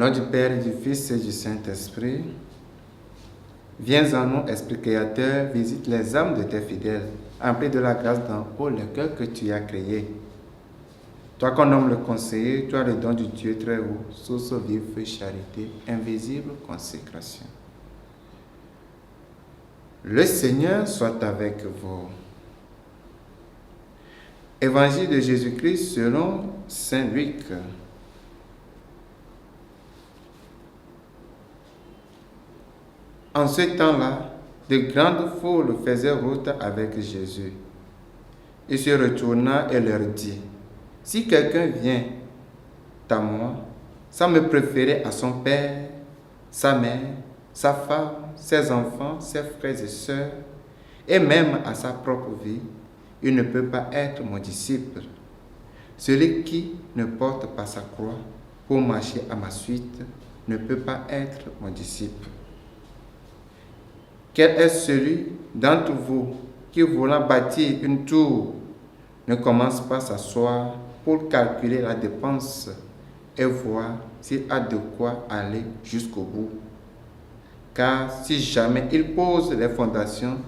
Au nom du Père, et du Fils et du Saint-Esprit, viens en nous, Esprit Créateur, visite les âmes de tes fidèles, emplis de la grâce d'en haut le cœur que tu as créé. Toi qu'on nomme le conseiller, tu as le don du Dieu très haut, source vive, charité, invisible, consécration. Le Seigneur soit avec vous. Évangile de Jésus-Christ selon Saint Luc. En ce temps-là, de grandes foules faisaient route avec Jésus. Il se retourna et leur dit, « Si quelqu'un vient à moi, sans me préférer à son père, sa mère, sa femme, ses enfants, ses frères et sœurs, et même à sa propre vie, il ne peut pas être mon disciple. Celui qui ne porte pas sa croix pour marcher à ma suite ne peut pas être mon disciple. Quel est celui d'entre vous qui, voulant bâtir une tour, ne commence pas à s'asseoir pour calculer la dépense et voir s'il a de quoi aller jusqu'au bout? Car si jamais il pose les fondations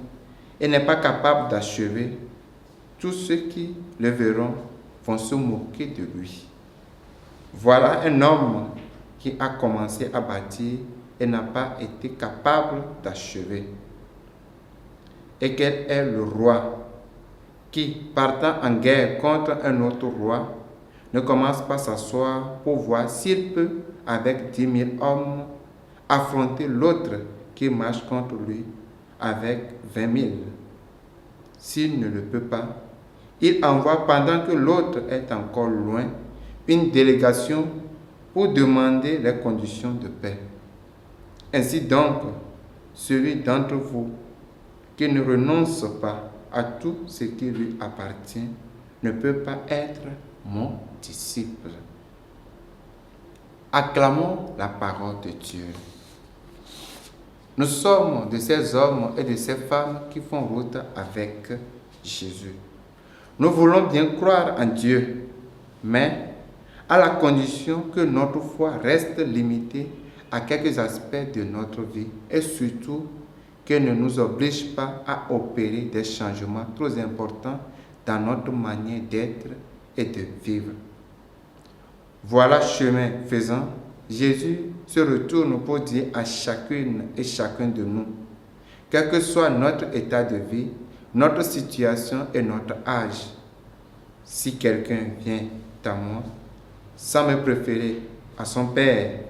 et n'est pas capable d'achever, tous ceux qui le verront vont se moquer de lui. Voilà un homme qui a commencé à bâtir et n'a pas été capable d'achever. Et quel est le roi qui, partant en guerre contre un autre roi, ne commence pas à s'asseoir pour voir s'il peut, avec 10 000 hommes, affronter l'autre qui marche contre lui avec 20 000. S'il ne le peut pas, il envoie pendant que l'autre est encore loin une délégation pour demander les conditions de paix. Ainsi donc, celui d'entre vous qui ne renonce pas à tout ce qui lui appartient ne peut pas être mon disciple. Acclamons la parole de Dieu. Nous sommes de ces hommes et de ces femmes qui font route avec Jésus. Nous voulons bien croire en Dieu, mais à la condition que notre foi reste limitée à quelques aspects de notre vie et surtout qu'elle ne nous oblige pas à opérer des changements trop importants dans notre manière d'être et de vivre. Voilà, chemin faisant, Jésus se retourne pour dire à chacune et chacun de nous, quel que soit notre état de vie, notre situation et notre âge, si quelqu'un vient à moi, sans me préférer à son père,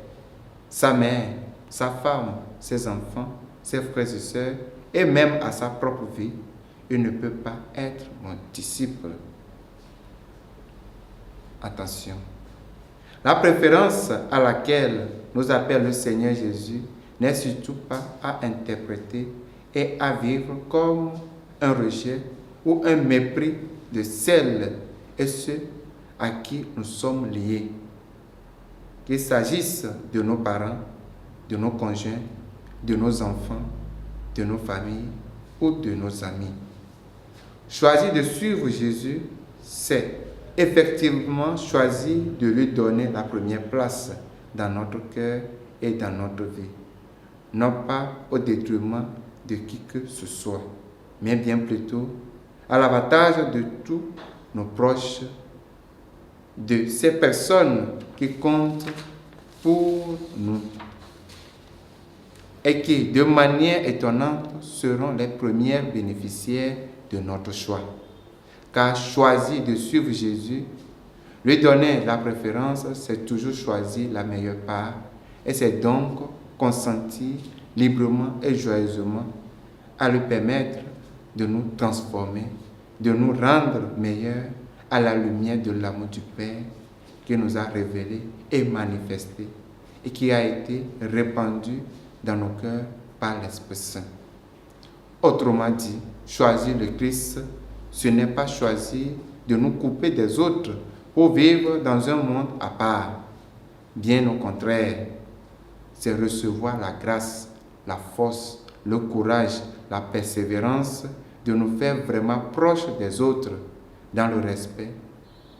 sa mère, sa femme, ses enfants, ses frères et sœurs, et même à sa propre vie, il ne peut pas être mon disciple. Attention. La préférence à laquelle nous appelle le Seigneur Jésus n'est surtout pas à interpréter et à vivre comme un rejet ou un mépris de celles et ceux à qui nous sommes liés, qu'il s'agisse de nos parents, de nos conjoints, de nos enfants, de nos familles ou de nos amis. Choisir de suivre Jésus, c'est effectivement choisir de lui donner la première place dans notre cœur et dans notre vie, non pas au détriment de qui que ce soit, mais bien plutôt à l'avantage de tous nos proches, de ces personnes qui comptent pour nous et qui, de manière étonnante, seront les premières bénéficiaires de notre choix. Car choisir de suivre Jésus, lui donner la préférence, c'est toujours choisir la meilleure part et c'est donc consentir librement et joyeusement à lui permettre de nous transformer, de nous rendre meilleurs à la lumière de l'amour du Père qui nous a révélé et manifesté et qui a été répandu dans nos cœurs par l'Esprit Saint. Autrement dit, choisir le Christ, ce n'est pas choisir de nous couper des autres pour vivre dans un monde à part. Bien au contraire, c'est recevoir la grâce, la force, le courage, la persévérance de nous faire vraiment proches des autres dans le respect,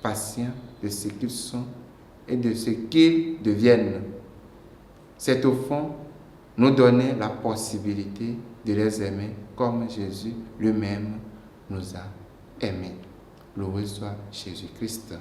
patient de ce qu'ils sont et de ce qu'ils deviennent. C'est au fond nous donner la possibilité de les aimer comme Jésus lui-même nous a aimés. Loué soit Jésus-Christ.